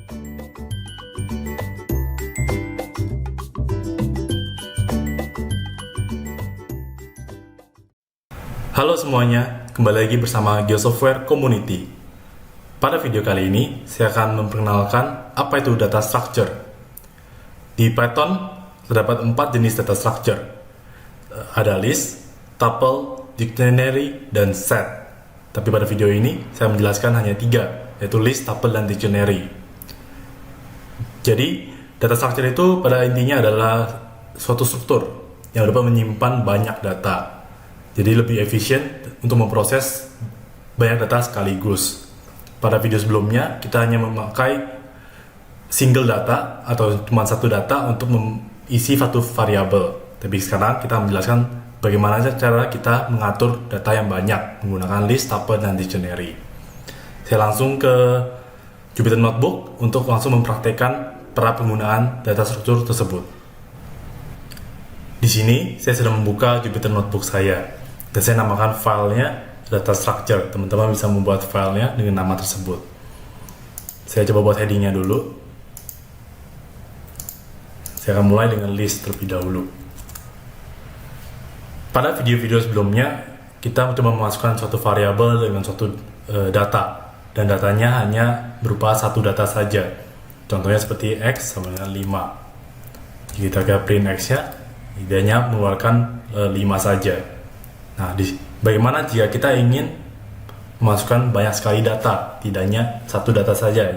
Halo semuanya, kembali lagi bersama GeoSoftware Community. Pada video kali ini, saya akan memperkenalkan apa itu data structure. Di Python, terdapat 4 jenis data structure. Ada list, tuple, dictionary, dan set. Tapi pada video ini, saya menjelaskan hanya 3, yaitu list, tuple, dan dictionary. Jadi, data structure itu pada intinya adalah suatu struktur yang dapat menyimpan banyak data. Jadi lebih efisien untuk memproses banyak data sekaligus. Pada video sebelumnya, kita hanya memakai single data atau cuma satu data untuk mengisi satu variabel. Tapi sekarang kita menjelaskan bagaimana cara kita mengatur data yang banyak menggunakan list, tuple, dan dictionary. Saya langsung ke Jupyter Notebook untuk langsung mempraktekkan cara penggunaan data struktur tersebut. Di sini, saya sudah membuka Jupyter Notebook saya. Dan saya namakan filenya data structure. Teman-teman bisa membuat filenya dengan nama tersebut. Saya coba buat headingnya dulu. Saya akan mulai dengan list terlebih dahulu. Pada video-video sebelumnya, kita mencoba memasukkan suatu variabel dengan suatu data. Dan datanya hanya berupa satu data saja. Contohnya seperti X sama dengan 5. Jika kita print X-nya, idenya mengeluarkan 5 saja. Nah, bagaimana jika kita ingin memasukkan banyak sekali data, tidak hanya satu data saja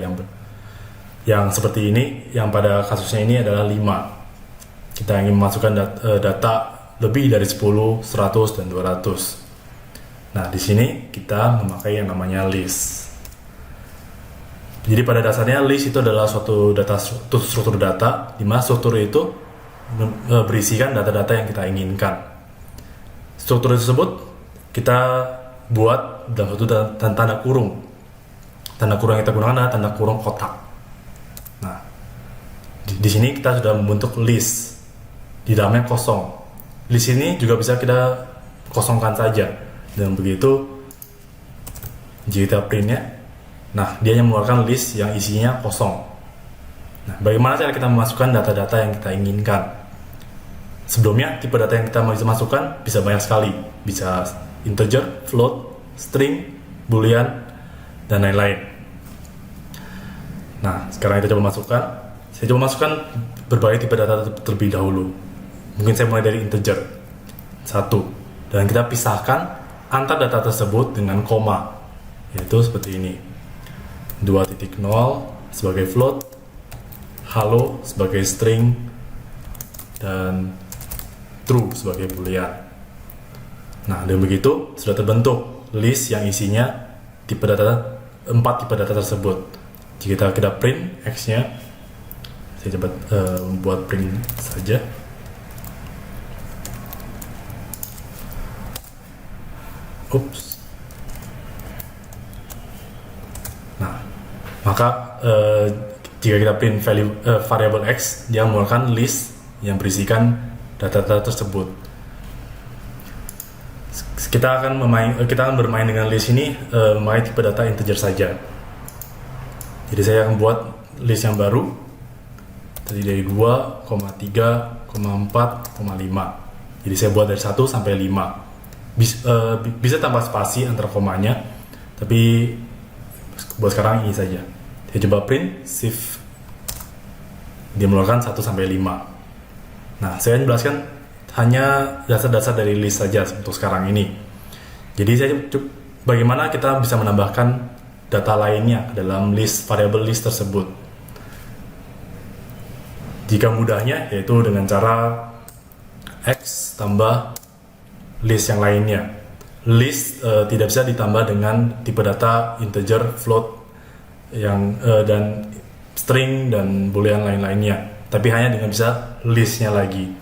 yang seperti ini, yang pada kasusnya ini adalah 5. Kita ingin memasukkan data lebih dari 10, 100, dan 200. Nah, di sini kita memakai yang namanya list. Jadi pada dasarnya list itu adalah suatu struktur data, di mana struktur itu berisikan data-data yang kita inginkan. Struktur tersebut kita buat dalam suatu tanda kurung. Tanda kurung yang kita gunakan adalah tanda kurung kotak. Nah, di sini kita sudah membentuk list. Di dalamnya kosong. List ini juga bisa kita kosongkan saja. Dan begitu, jika kita printnya, nah dia hanya mengeluarkan list yang isinya kosong. Nah, bagaimana cara kita memasukkan data-data yang kita inginkan? Sebelumnya, tipe data yang kita bisa masukkan bisa banyak sekali. Bisa integer, float, string, boolean, dan lain-lain. Nah, sekarang kita coba masukkan. Saya coba masukkan berbagai tipe data terlebih dahulu. Mungkin saya mulai dari integer. 1. Dan kita pisahkan antar data tersebut dengan koma. Yaitu seperti ini. 2.0 sebagai float, hello sebagai string, dan true sebagai boolean. Nah, dengan begitu sudah terbentuk list yang isinya 4 tipe data tersebut. Jika kita print X-nya, saya coba membuat print saja. Oops. Nah, maka jika kita print variable X, dia mengeluarkan list yang berisikan data-data tersebut. Kita akan bermain dengan list ini memakai tipe data integer saja. Jadi saya akan buat list yang baru terdiri dari 2, 3, 4, 5. Jadi saya buat dari 1 sampai 5. Bisa tambah spasi antara komanya, tapi buat sekarang ini saja. Saya coba print shift, dia mengeluarkan 1 sampai 5. Nah, saya menjelaskan hanya dasar-dasar dari list saja untuk sekarang ini. Jadi bagaimana kita bisa menambahkan data lainnya ke dalam variable list tersebut. Jika mudahnya, yaitu dengan cara X tambah list yang lainnya. List tidak bisa ditambah dengan tipe data integer, float, dan string, dan boolean lain-lainnya. Tapi hanya dengan bisa listnya lagi.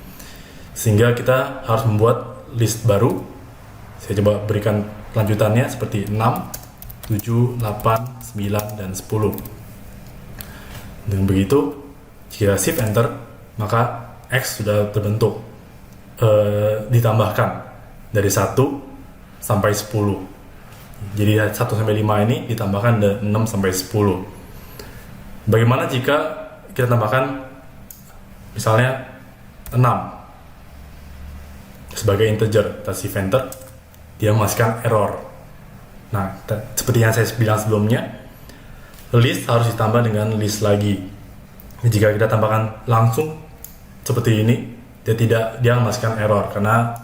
Sehingga kita harus membuat list baru. Saya coba berikan lanjutannya seperti 6, 7, 8, 9, dan 10. Dengan begitu, jika shift enter, maka X sudah terbentuk. Ditambahkan dari 1 sampai 10. Jadi 1 sampai 5 ini ditambahkan 6 sampai 10. Bagaimana jika kita tambahkan misalnya 6 sebagai integer, kita shift enter, dia menghasilkan error. Nah, seperti yang saya bilang sebelumnya, list harus ditambah dengan list lagi. Jika kita tambahkan langsung seperti ini, dia menghasilkan error karena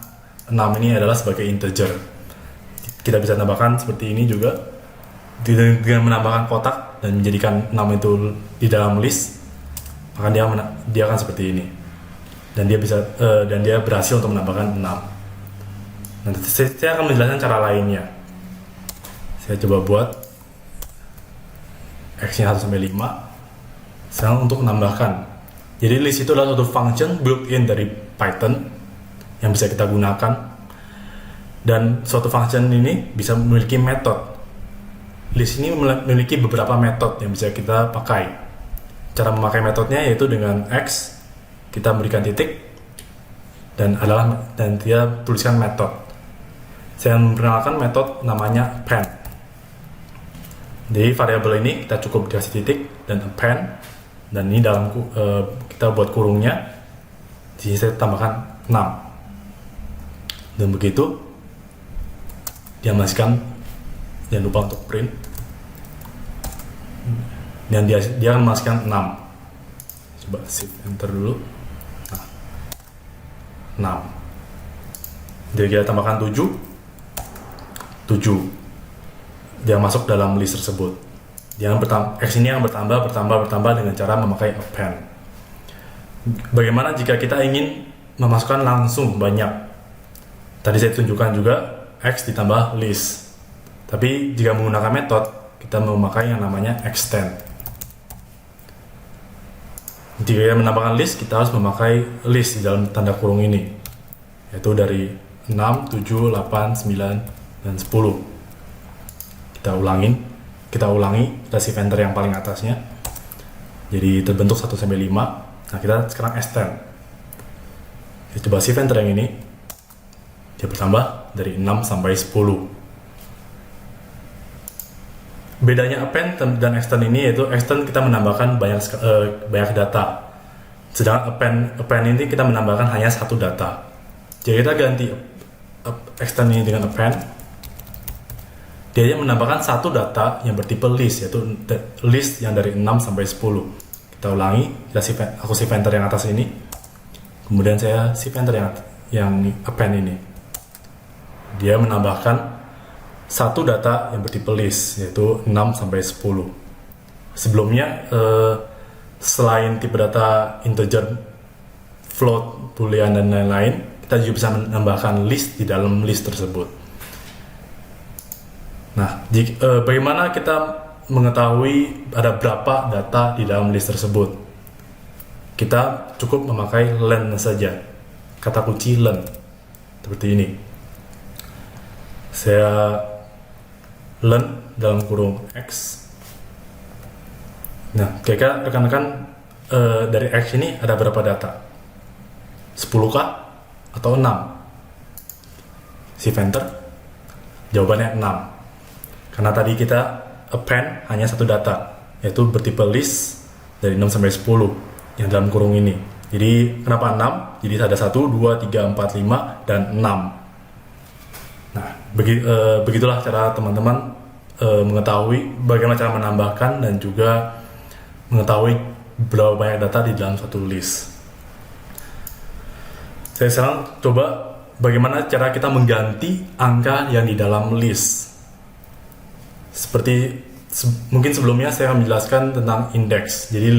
6 ini adalah sebagai integer. Kita bisa tambahkan seperti ini juga dengan menambahkan kotak dan menjadikan 6 itu di dalam list, maka dia akan seperti ini. Dan dia berhasil untuk menambahkan 6. Nanti saya akan menjelaskan cara lainnya. Saya coba buat x-nya 1 sampai 5. Sekarang untuk menambahkan. Jadi list itu adalah suatu function built-in dari Python yang bisa kita gunakan. Dan suatu function ini bisa memiliki metode. List ini memiliki beberapa metode yang bisa kita pakai. Cara memakai metodenya yaitu dengan x, kita berikan titik, dan dia tuliskan metode. Saya memperkenalkan metode namanya append. Jadi variabel ini kita cukup dikasih titik dan append, dan ini kita buat kurungnya. Di sini saya tambahkan 6. Dan begitu dia menghasilkan, jangan lupa untuk print, dan dia akan menghasilkan 6. Coba shift enter dulu. Nah, 6. Jadi kita tambahkan 7. Dia masuk dalam list tersebut. X ini yang bertambah dengan cara memakai append. Bagaimana jika kita ingin memasukkan langsung banyak? Tadi saya tunjukkan juga x ditambah list. Tapi jika menggunakan metode, kita memakai yang namanya extend. Jika kita menambahkan list, kita harus memakai list di dalam tanda kurung ini, yaitu dari 6, 7, 8, 9, dan 10. Kita ulangi, kita shift enter yang paling atasnya. Jadi terbentuk 1 sampai 5. Nah, kita sekarang extend. Kita coba shift enter yang ini. Dia bertambah dari 6 sampai 10. Bedanya append dan extend ini yaitu extend kita menambahkan banyak data, sedangkan append ini kita menambahkan hanya satu data. Jadi kita ganti extend ini dengan append, dia menambahkan satu data yang bertipe list, yaitu list yang dari 6 sampai 10. Kita ulangi, aku shift enter yang atas ini, kemudian saya shift enter yang append ini. Dia menambahkan satu data yang bertipe list, yaitu 6 sampai 10. Sebelumnya selain tipe data integer, float, boolean, dan lain-lain, kita juga bisa menambahkan list di dalam list tersebut. Nah, bagaimana kita mengetahui ada berapa data di dalam list tersebut? Kita cukup memakai len saja, kata kunci len, seperti ini. Saya len dalam kurung x. Nah, kira-kira rekan-rekan dari x ini ada berapa data? 10 kah? Atau 6? Shift enter. Jawabannya 6. Karena tadi kita append hanya satu data, yaitu bertipe list dari 6 sampai 10 yang dalam kurung ini. Jadi kenapa 6? Jadi ada 1, 2, 3, 4, 5, dan 6. Nah, begitulah cara teman-teman mengetahui bagaimana cara menambahkan dan juga mengetahui berapa banyak data di dalam satu list. Saya sekarang coba bagaimana cara kita mengganti angka yang di dalam list. Seperti mungkin sebelumnya saya akan menjelaskan tentang indeks. Jadi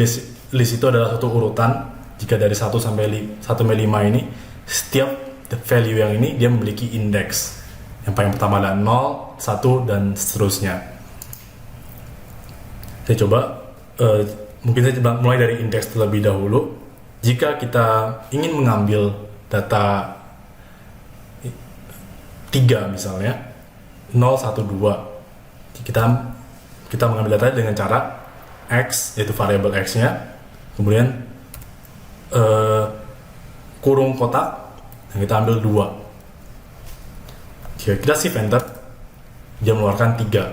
list itu adalah suatu urutan. Jika dari 1 sampai 5 ini, setiap value yang ini dia memiliki indeks. Yang paling pertama adalah 0, 1, dan seterusnya. Saya coba, mungkin saya mulai dari indeks terlebih dahulu. Jika kita ingin mengambil data 3 misalnya, 0, 1, 2, kita mengambil data dengan cara x, yaitu variabel x-nya, kemudian kurung kotak, dan kita ambil 2. Jika kita shift enter, dia mengeluarkan 3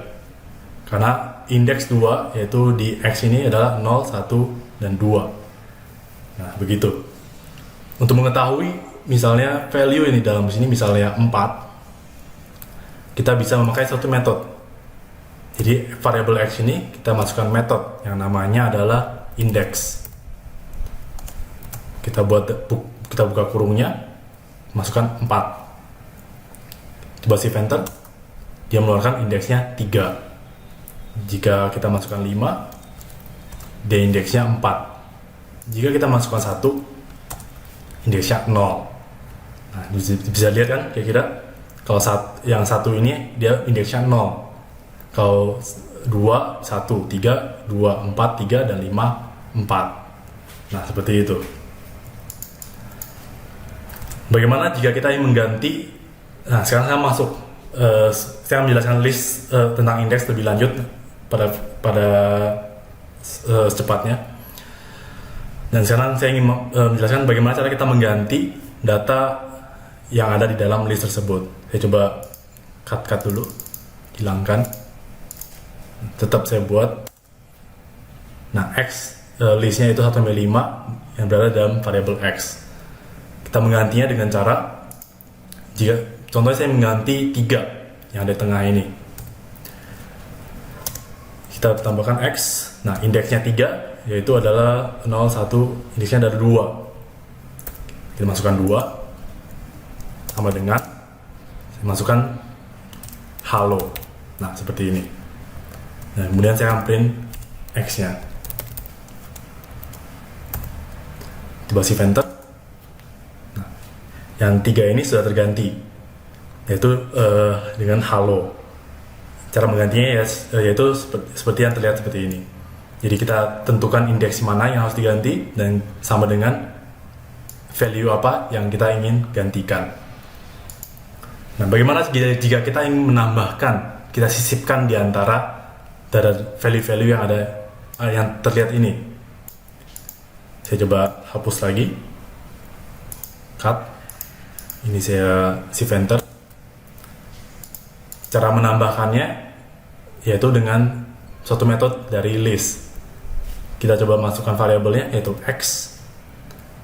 karena indeks 2, yaitu di X ini adalah 0, 1, dan 2. Nah, begitu. Untuk mengetahui misalnya value ini dalam sini misalnya 4, kita bisa memakai satu metode. Jadi variabel X ini kita masukkan metode yang namanya adalah index. Kita buka kurungnya, masukkan 4. Coba shift enter, dia mengeluarkan indeksnya 3. Jika kita masukkan 5, dia indeksnya 4. Jika kita masukkan 1, indeksnya 0. Nah, bisa lihat kan kira-kira kalau yang satu ini dia indeksnya 0. Kalau 2, 1, 3, 2, 4, 3, dan 5, 4. Nah, seperti itu. Bagaimana jika kita ingin mengganti? Nah, sekarang saya masuk. Saya menjelaskan list tentang indeks lebih lanjut pada secepatnya. Dan sekarang saya ingin menjelaskan bagaimana cara kita mengganti data yang ada di dalam list tersebut. Saya coba cut dulu, hilangkan. Tetap saya buat. Nah, X listnya itu 1-5 yang berada dalam variabel X. Kita menggantinya dengan cara, jika contohnya saya mengganti 3 yang ada di tengah ini, kita tambahkan X. Nah, indeksnya 3, yaitu adalah 0, 1, indeksnya ada 2. Kita masukkan 2 sama dengan saya masukkan halo. Nah, seperti ini. Nah, kemudian saya akan print X-nya. Coba shift enter. Nah, yang 3 ini sudah terganti, yaitu dengan halo. Cara menggantinya yaitu seperti yang terlihat seperti ini. Jadi kita tentukan indeks mana yang harus diganti dan sama dengan value apa yang kita ingin gantikan. Nah, bagaimana jika kita ingin menambahkan, kita sisipkan di antara value-value yang ada yang terlihat ini. Saya coba hapus lagi, cut. Ini saya shift enter. Cara menambahkannya yaitu dengan suatu metode dari list. Kita coba masukkan variabelnya yaitu X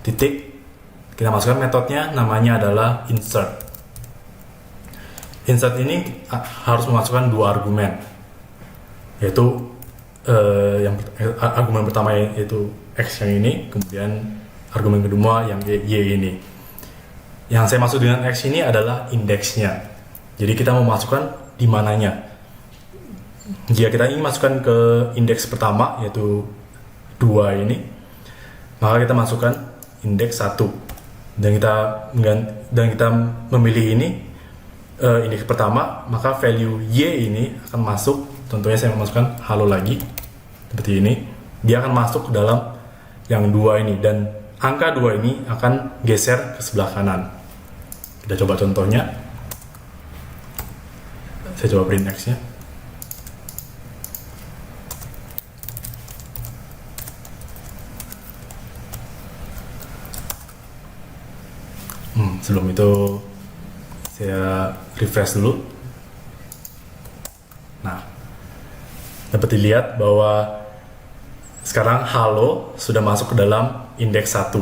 titik. Kita masukkan metodenya, namanya adalah insert. Insert ini harus memasukkan 2 argumen, yaitu yang argumen pertama yaitu X yang ini, kemudian argumen kedua yang Y ini. Yang saya maksud dengan X ini adalah indeksnya. Jadi kita mau masukkan di mananya. Jika kita ingin masukkan ke indeks pertama yaitu 2 ini, maka kita masukkan indeks 1 dan kita memilih ini indeks pertama, maka value Y ini akan masuk. Contohnya saya memasukkan halo lagi seperti ini, dia akan masuk ke dalam yang 2 ini dan angka 2 ini akan geser ke sebelah kanan. Kita coba contohnya. Saya coba print X-nya. Sebelum itu saya refresh dulu. Nah, dapat dilihat bahwa sekarang halo sudah masuk ke dalam indeks 1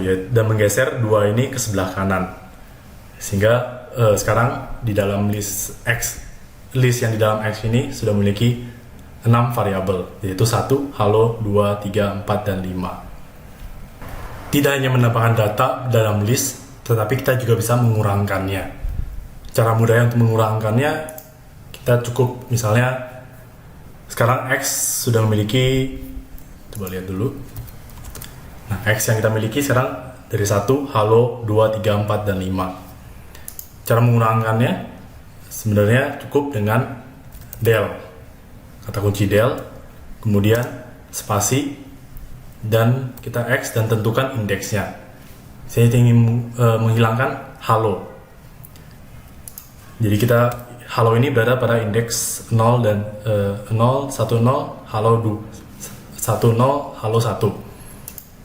ya, dan menggeser 2 ini ke sebelah kanan, sehingga sekarang di dalam list yang di dalam X ini sudah memiliki 6 variabel, yaitu 1, halo, 2, 3, 4, dan 5. Tidak hanya menambahkan data dalam list, tetapi kita juga bisa mengurangkannya. Cara mudahnya untuk mengurangkannya, kita cukup misalnya sekarang X sudah memiliki, coba lihat dulu. Nah, X yang kita miliki sekarang dari 1, halo, 2, 3, 4, dan 5. Cara mengurangkannya sebenarnya cukup dengan del, kata kunci del, kemudian spasi, dan kita X dan tentukan indeksnya. Saya ingin menghilangkan halo. Jadi kita halo ini berada pada indeks 0 dan 0, 1, 0, halo 2, 1, 0, halo 1.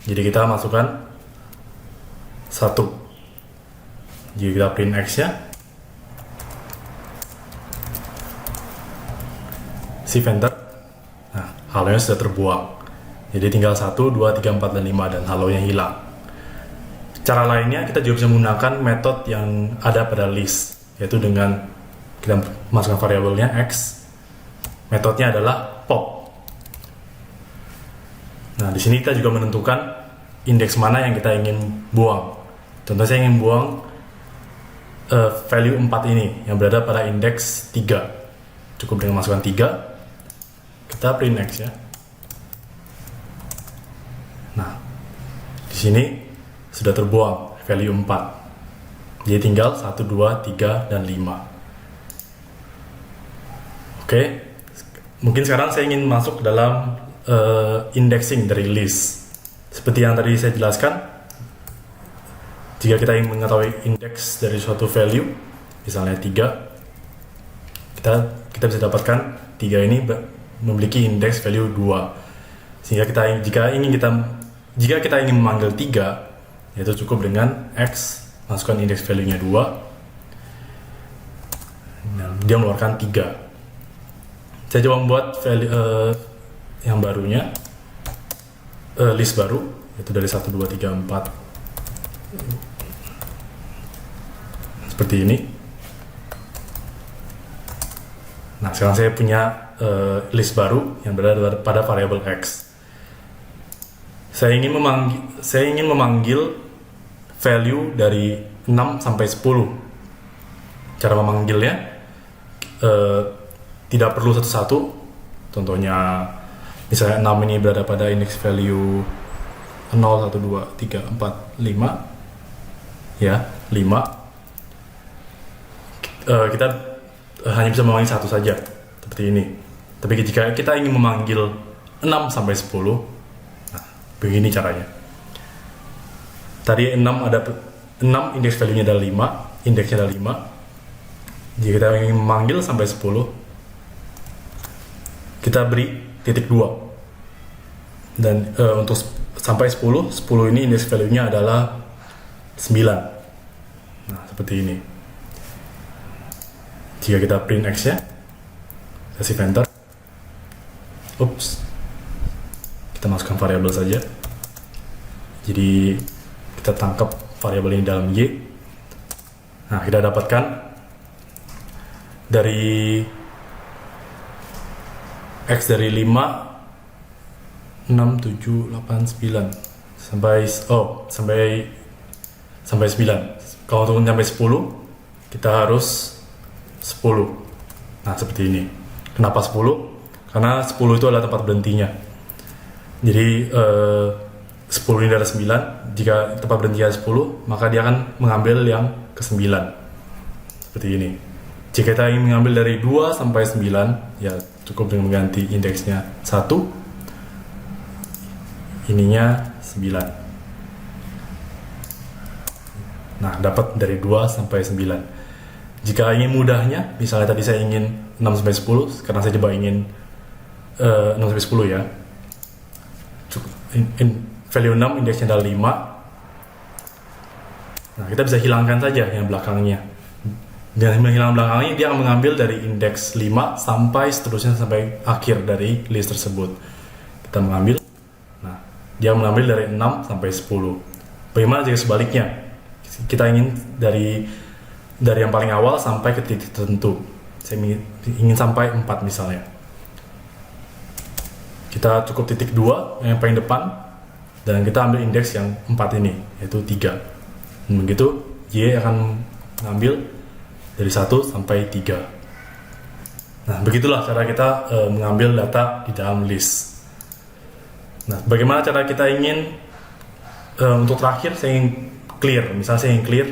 Jadi kita masukkan 1. Jadi kita print X-nya. shift enter. Nah, halonya sudah terbuang. Jadi tinggal 1, 2, 3, 4, dan 5 dan halonya hilang. Cara lainnya kita juga bisa menggunakan metode yang ada pada list, yaitu dengan kita masukkan variabelnya x. Metodenya adalah pop. Nah, di sini kita juga menentukan indeks mana yang kita ingin buang. Contohnya saya ingin buang value 4 ini yang berada pada indeks 3. Cukup dengan masukkan 3. Kita print x ya. Nah, di sini sudah terbuang value 4. Jadi tinggal 1, 2, 3, dan 5. Oke. Mungkin sekarang saya ingin masuk ke dalam indexing dari list. Seperti yang tadi saya jelaskan, jika kita ingin mengetahui indeks dari suatu value, misalnya 3, kita bisa dapatkan 3 ini memiliki indeks value 2. Sehingga jika kita ingin memanggil 3, yaitu cukup dengan x masukkan indeks value-nya 2. Nah, dia mengeluarkan 3. Saya coba membuat value yang barunya, list baru, yaitu dari 1, 2, 3, 4 seperti ini. Nah, sekarang saya punya list baru yang berada pada variabel x. Saya ingin memanggil value dari 6 sampai 10. Cara memanggilnya tidak perlu satu-satu. Contohnya misalnya 6 ini berada pada index value 0, 1, 2, 3, 4, 5 ya, 5. Kita hanya bisa memanggil satu saja seperti ini. Tapi jika kita ingin memanggil 6 sampai 10, nah, begini caranya. Tadi 6 indeks value-nya adalah 5, indeksnya adalah 5. Jika kita ingin memanggil sampai 10, kita beri titik 2. Dan untuk sampai 10 ini indeks value-nya adalah 9. Nah, seperti ini. Jika kita print x-nya, saya shift enter. Ups. Kita masukkan variabel saja. Jadi kita tangkap variabel ini dalam y. Nah, kita dapatkan dari x dari 5, 6, 7, 8, 9 sampai 9. Kalau untuk sampai 10, kita harus 10. Nah, seperti ini. Kenapa 10? Karena 10 itu adalah tempat berhentinya. Jadi 10 ini adalah 9. Jika tempat berhentinya 10, maka dia akan mengambil yang ke-9. Seperti ini. Jika kita ingin mengambil dari 2 sampai 9, ya cukup dengan mengganti indeksnya 1. Ininya 9. Nah, dapat dari 2 sampai 9. Jika ingin mudahnya, misalnya tadi saya ingin 6 sampai 10, sekarang saya coba ingin 6 sampai 10 ya. Value 6 indeksnya adalah 5. Nah, kita bisa hilangkan saja yang belakangnya. Dan menghilangkan belakangnya, dia akan mengambil dari indeks 5 sampai seterusnya sampai akhir dari list tersebut. Kita mengambil. Nah, dia mengambil dari 6 sampai 10. Bagaimana jika sebaliknya? Kita ingin dari yang paling awal sampai ke titik tertentu. Saya ingin sampai 4 misalnya. Kita cukup titik 2 yang paling depan, dan kita ambil indeks yang 4 ini, yaitu 3. Dan begitu, Y akan mengambil dari 1 sampai 3. Nah, begitulah cara kita mengambil data di dalam list. Nah, bagaimana cara kita ingin untuk terakhir, saya ingin clear. Misalnya saya ingin clear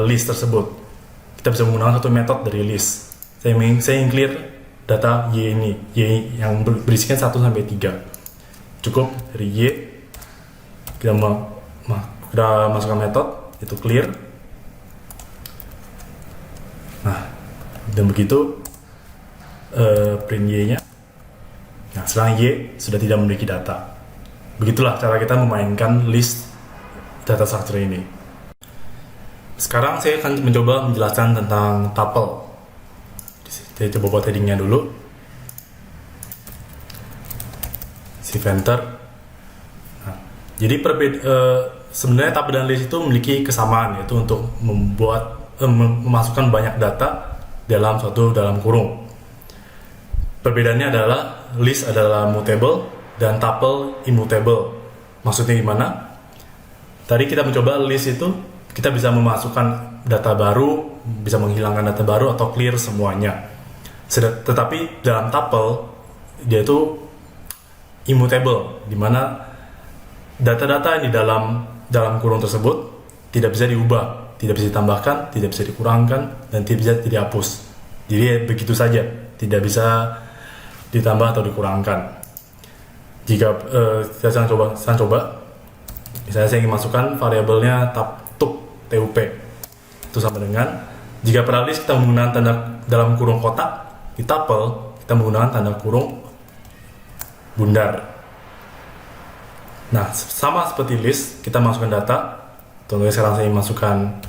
list tersebut. Kita bisa menggunakan satu metode dari list. Saya ingin clear data Y ini, Y yang berisikan 1 sampai 3. Cukup dari Y, kita masukkan metode, itu clear. Nah, dan begitu print Y-nya. Nah, sekarang Y sudah tidak memiliki data. Begitulah cara kita memainkan list data structure ini. Sekarang saya akan mencoba menjelaskan tentang tuple. Saya coba buat headingnya dulu. shift enter. Nah, jadi sebenarnya tabel dan list itu memiliki kesamaan, yaitu untuk memasukkan banyak data dalam kurung. Perbedaannya adalah list adalah mutable dan tuple immutable. Maksudnya gimana? Tadi kita mencoba list itu kita bisa memasukkan data baru, bisa menghilangkan data baru atau clear semuanya. Tetapi dalam tuple dia itu immutable, di mana data-data yang di dalam kurung tersebut tidak bisa diubah, tidak bisa ditambahkan, tidak bisa dikurangkan, dan tidak bisa dihapus. Jadi begitu saja, tidak bisa ditambah atau dikurangkan. Jika saya coba, misalnya saya ingin masukkan variabelnya tup, itu sama dengan jika pada list kita menggunakan tanda dalam kurung kotak, di tuple kita menggunakan tanda kurung bundar. Nah, sama seperti list, kita masukkan data. Contohnya sekarang saya masukkan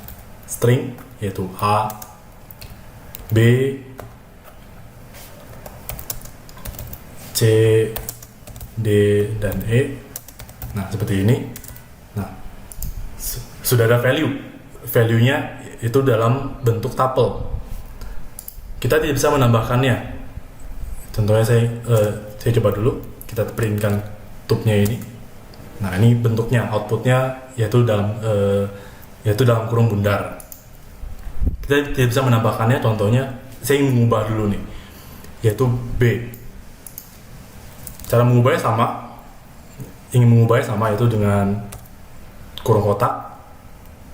string, yaitu A, B, C, D, dan E. Nah, seperti ini. Nah, sudah ada value-nya itu dalam bentuk tuple. Kita tidak bisa menambahkannya. Contohnya saya coba dulu, kita printkan tupnya ini. Nah, ini bentuknya, outputnya yaitu dalam kurung bundar. Kita tidak bisa menambahkannya. Contohnya saya ingin mengubah dulu nih, yaitu B. Cara mengubahnya sama, yaitu dengan kurung kotak.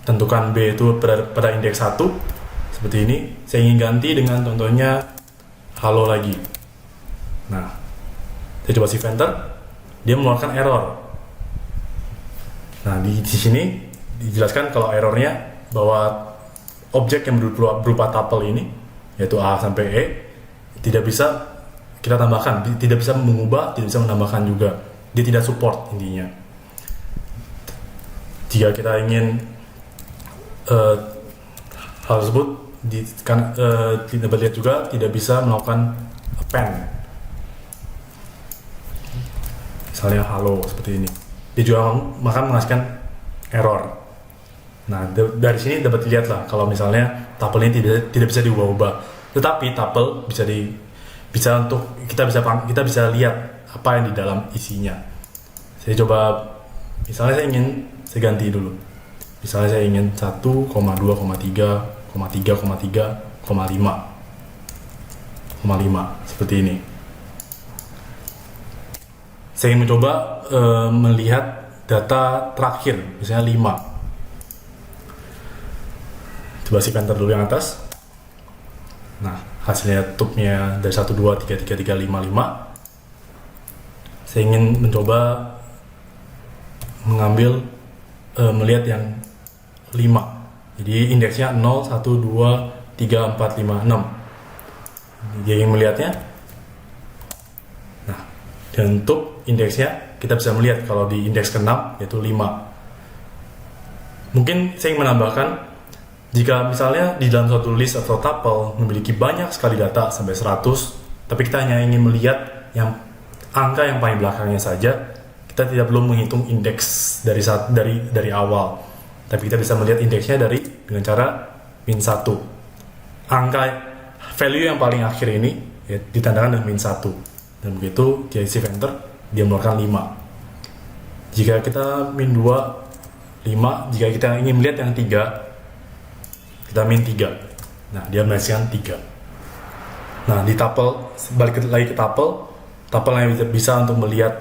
Tentukan B itu pada indeks 1 seperti ini. Saya ingin ganti dengan contohnya halo lagi. Nah, saya coba shift enter, dia mengeluarkan error. Nah, di sini dijelaskan kalau errornya bahwa objek yang berupa tuple ini, yaitu A sampai E, tidak bisa kita tambahkan, tidak bisa mengubah, tidak bisa menambahkan juga. Dia tidak support intinya. Jika kita ingin hal tersebut tidak lihat juga, tidak bisa melakukan append. Misalnya halo seperti ini. Dia juga menghasilkan error. Nah, dari sini dapat dilihat lah kalau misalnya tuple ini tidak bisa diubah-ubah. Tetapi tuple kita bisa lihat apa yang di dalam isinya. Saya coba, misalnya saya ganti dulu. Misalnya saya ingin 1,2,3,3,5. Seperti ini. Saya ingin mencoba melihat data terakhir, misalnya 5. Coba shift enter dulu yang atas. Nah, hasilnya tupnya dari 1, 2, 3, 3, 3, 5, 5. Saya ingin mencoba melihat yang 5. Jadi indeksnya 0, 1, 2, 3, 4, 5, 6. Dia ingin melihatnya. Nah, dan untuk indeksnya kita bisa melihat kalau di indeks ke-6 yaitu 5. Mungkin saya ingin menambahkan, jika misalnya di dalam suatu list atau tuple memiliki banyak sekali data sampai 100, tapi kita hanya ingin melihat yang angka yang paling belakangnya saja, kita tidak perlu menghitung indeks dari awal, tapi kita bisa melihat indeksnya dengan cara min 1. Angka value yang paling akhir ini ya, ditandakan dengan min 1, dan begitu dia shift enter, dia mengeluarkan 5. Jika kita min 2, 5. Jika kita ingin melihat yang 3, kita min 3. Nah, dia menghasilkan 3. Nah, di tuple, balik lagi ke tuple yang bisa untuk melihat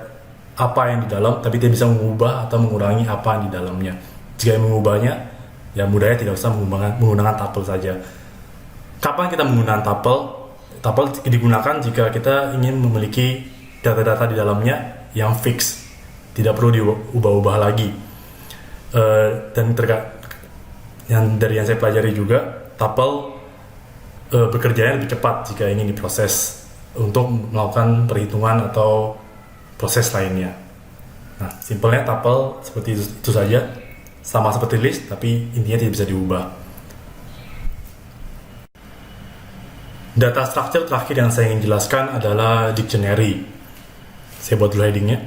apa yang di dalam, tapi dia bisa mengubah atau mengurangi apa yang di dalamnya. Jika yang mengubahnya, ya mudahnya tidak usah menggunakan tuple saja. Kapan kita menggunakan tuple? Tuple digunakan jika kita ingin memiliki data-data di dalamnya yang fix, tidak perlu diubah-ubah lagi. Dan dari yang saya pelajari juga, tuple bekerjanya lebih cepat jika ingin diproses untuk melakukan perhitungan atau proses lainnya. Nah, simpelnya tuple seperti itu saja, sama seperti list, tapi intinya tidak bisa diubah. Data structure terakhir yang saya ingin jelaskan adalah dictionary. Saya buat dulu headingnya.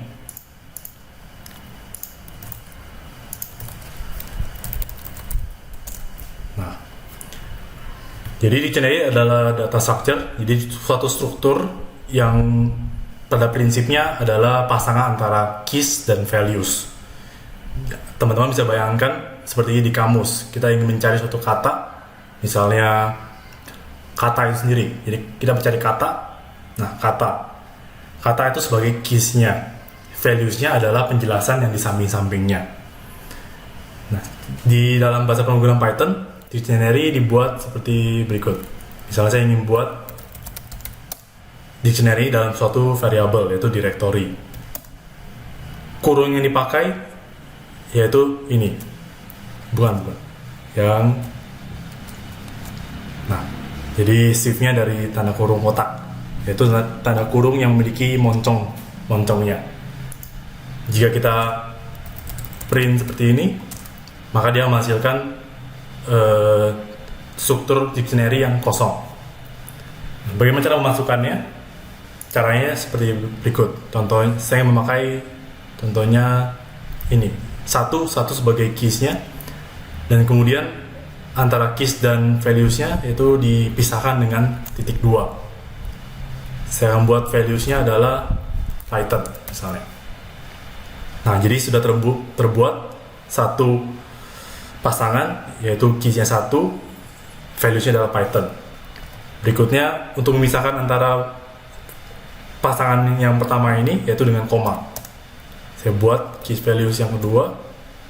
Nah, jadi dictionary adalah data structure, jadi suatu struktur yang pada prinsipnya adalah pasangan antara keys dan values. Teman-teman bisa bayangkan seperti di kamus, kita ingin mencari suatu kata, misalnya kata itu sendiri. Jadi kita mencari kata, nah kata itu sebagai keys-nya, values-nya adalah penjelasan yang di samping-sampingnya. Nah, di dalam bahasa pemrograman Python, dictionary dibuat seperti berikut. Misalnya saya ingin buat dictionary dalam suatu variabel, yaitu directory. Kurung yang dipakai yaitu ini, bukan yang, nah, jadi shift-nya dari tanda kurung kotak, yaitu tanda kurung yang memiliki moncongnya. Jika kita print seperti ini, maka dia menghasilkan struktur dictionary yang kosong. Bagaimana cara memasukkannya? Caranya seperti berikut. Contohnya, saya memakai contohnya ini, satu sebagai keys-nya, dan kemudian antara keys dan values-nya itu dipisahkan dengan titik 2. Saya membuat values-nya adalah Python misalnya. Nah, jadi sudah terbuat satu pasangan, yaitu keys-nya 1, values-nya adalah Python. Berikutnya, untuk memisahkan antara pasangan yang pertama ini, yaitu dengan koma. Saya buat keys values yang kedua,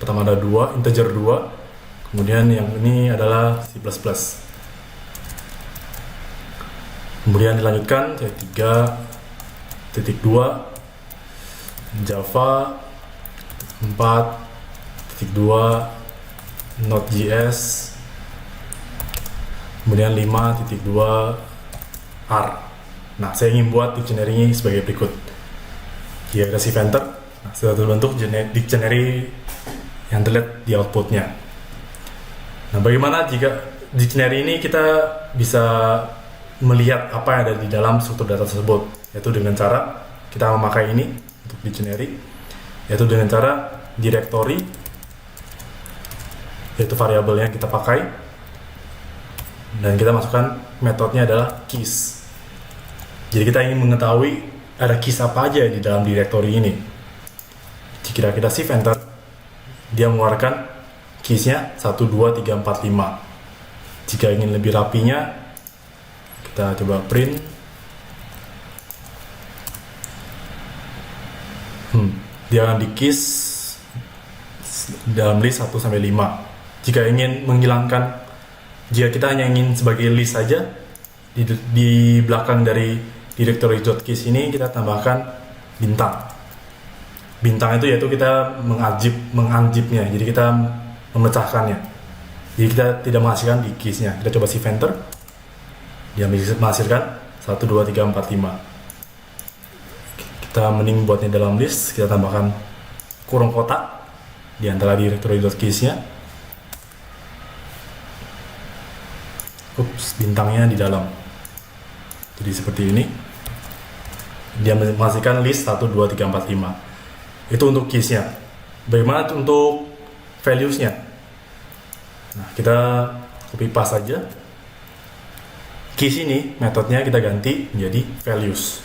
pertama ada 2, integer 2, kemudian yang ini adalah C++. Kemudian dilanjutkan, saya 3.2, Java 4.2, Node.js, kemudian 5.2, R. Nah, saya ingin buat dictionary-nya sebagai berikut. Jika kita shift enter, nah, sudah terbentuk dictionary yang terlihat di output-nya. Nah, bagaimana jika dictionary ini kita bisa melihat apa yang ada di dalam struktur data tersebut? Yaitu dengan cara kita memakai ini untuk dictionary, yaitu dengan cara directory, yaitu variabel yang kita pakai, dan kita masukkan metodenya adalah keys. Jadi kita ingin mengetahui ada keys apa aja di dalam directory ini. Jika kita shift enter, dia mengeluarkan keys-nya 1, 2, 3, 4, 5. Jika ingin lebih rapinya, kita coba print. Dia akan di keys dalam list 1 sampai 5. Jika ingin menghilangkan, jika kita hanya ingin sebagai list saja, di belakang dari directory.keys ini kita tambahkan bintang. Bintang itu yaitu kita mengaljibnya, jadi kita memecahkannya. Jadi kita tidak menghasilkan di keys-nya. Kita coba shift enter, dia menghasilkan 1, 2, 3, 4, 5. Kita mending buatnya dalam list, kita tambahkan kurung kotak di antara directory.keys-nya. Bintangnya di dalam. Jadi seperti ini. Dia menghasilkan list 1, 2, 3, 4, 5. Itu untuk keys-nya. Bagaimana untuk values-nya? Nah, kita copy paste saja. Keys ini metodenya kita ganti menjadi values.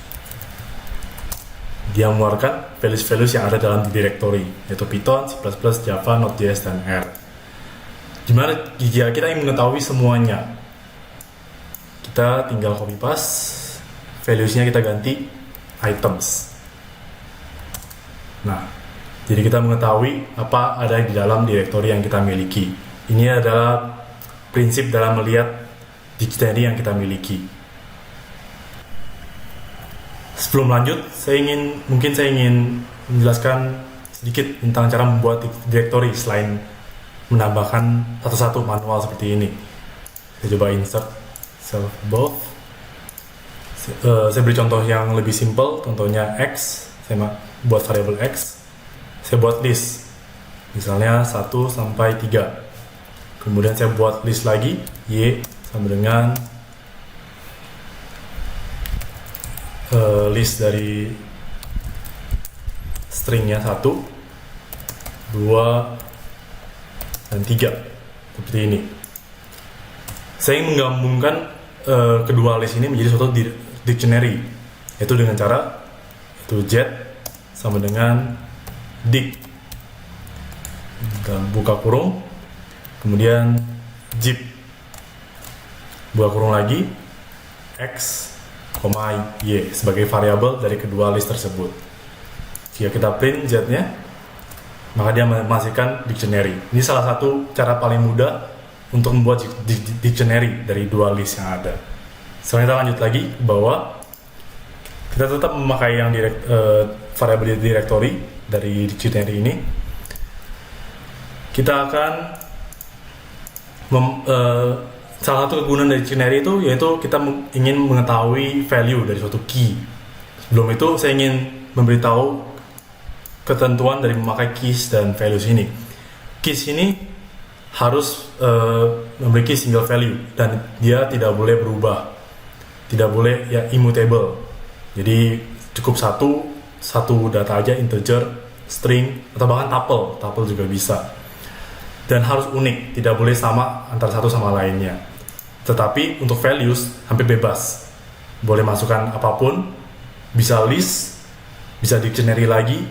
Dia mengeluarkan values-values yang ada dalam directory, yaitu Python, C++, Java, Node.js, dan R. Gimana jika kita ingin mengetahui semuanya? Kita tinggal copy paste, values-nya kita ganti items. Nah, jadi kita mengetahui apa ada di dalam directory yang kita miliki. Ini adalah prinsip dalam melihat dictionary yang kita miliki. Sebelum lanjut, saya ingin menjelaskan sedikit tentang cara membuat directory selain menambahkan satu-satu manual seperti ini. Saya coba insert self above. Saya beri contoh yang lebih simple, contohnya X. Saya buat variabel X. Saya buat list, misalnya 1 sampai 3. Kemudian saya buat list lagi, Y sama dengan list dari stringnya 1, 2, dan 3 seperti ini. Saya ingin menggabungkan kedua list ini menjadi suatu dictionary, yaitu dengan cara get sama dengan dict, dan buka kurung, kemudian zip, buka kurung lagi, x, y sebagai variabel dari kedua list tersebut. Jika kita print z-nya, maka dia menghasilkan dictionary. Ini salah satu cara paling mudah untuk membuat dictionary dari dua list yang ada. Selanjutnya lanjut lagi bahwa kita tetap memakai yang variabel directory dari dictionary ini. Kita akan salah satu kegunaan dari dictionary itu yaitu kita ingin mengetahui value dari suatu key. Sebelum itu saya ingin memberitahu ketentuan dari memakai keys dan values ini. Keys ini harus memiliki single value dan dia tidak boleh berubah, tidak boleh ya immutable. Jadi cukup satu data aja, integer, string, atau bahkan tuple juga bisa. Dan harus unik, tidak boleh sama antara satu sama lainnya. Tetapi untuk values hampir bebas, boleh masukkan apapun, bisa list, bisa dictionary lagi,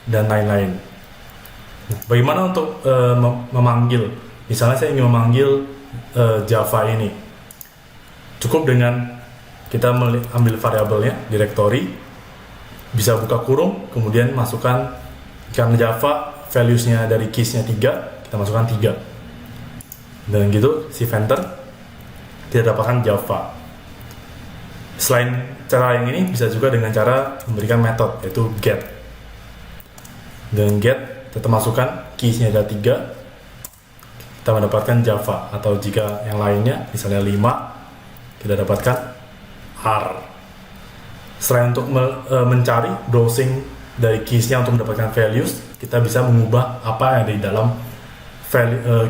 dan lain-lain. Nah, bagaimana untuk memanggil? Misalnya saya ingin memanggil Java ini. Cukup dengan kita ambil variabelnya, directory, bisa buka kurung, kemudian masukkan, karena Java values-nya dari keys-nya 3, kita masukkan 3. Dan gitu, si Venter tidak dapatkan Java. Selain cara yang ini, bisa juga dengan cara memberikan metode, yaitu get. Dan get, tetap masukkan keys-nya ada 3, kita mendapatkan Java. Atau jika yang lainnya, misalnya 5, kita dapatkan R. Selain untuk mencari, browsing dari keys-nya untuk mendapatkan values, kita bisa mengubah apa yang ada di dalam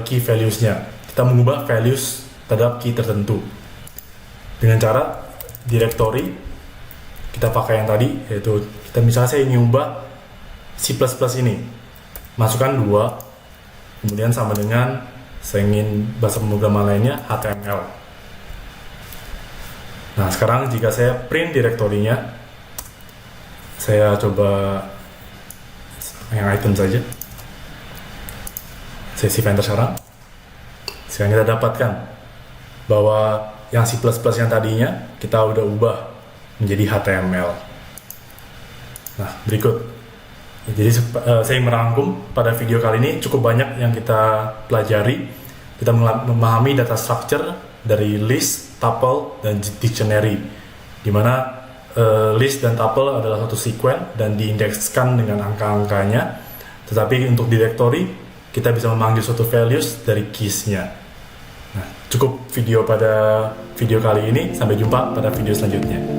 key values-nya. Kita mengubah values terhadap key tertentu dengan cara directory. Kita pakai yang tadi, yaitu kita misalnya saya ingin ubah C++ ini, masukkan 2, kemudian sama dengan saya ingin bahasa pemrograman lainnya HTML. Nah, sekarang jika saya print direktorinya, saya coba yang item saja, sesi Venter sekarang. Sekarang kita dapatkan bahwa yang C++ yang tadinya kita udah ubah menjadi HTML. Nah, berikut. Jadi saya merangkum pada video kali ini cukup banyak yang kita pelajari. Kita memahami data structure dari list, tuple, dan dictionary, di mana list dan tuple adalah satu sequence dan diindekskan dengan angka-angkanya. Tetapi untuk directory kita bisa memanggil suatu values dari keys-nya. Nah, cukup video pada video kali ini. Sampai jumpa pada video selanjutnya.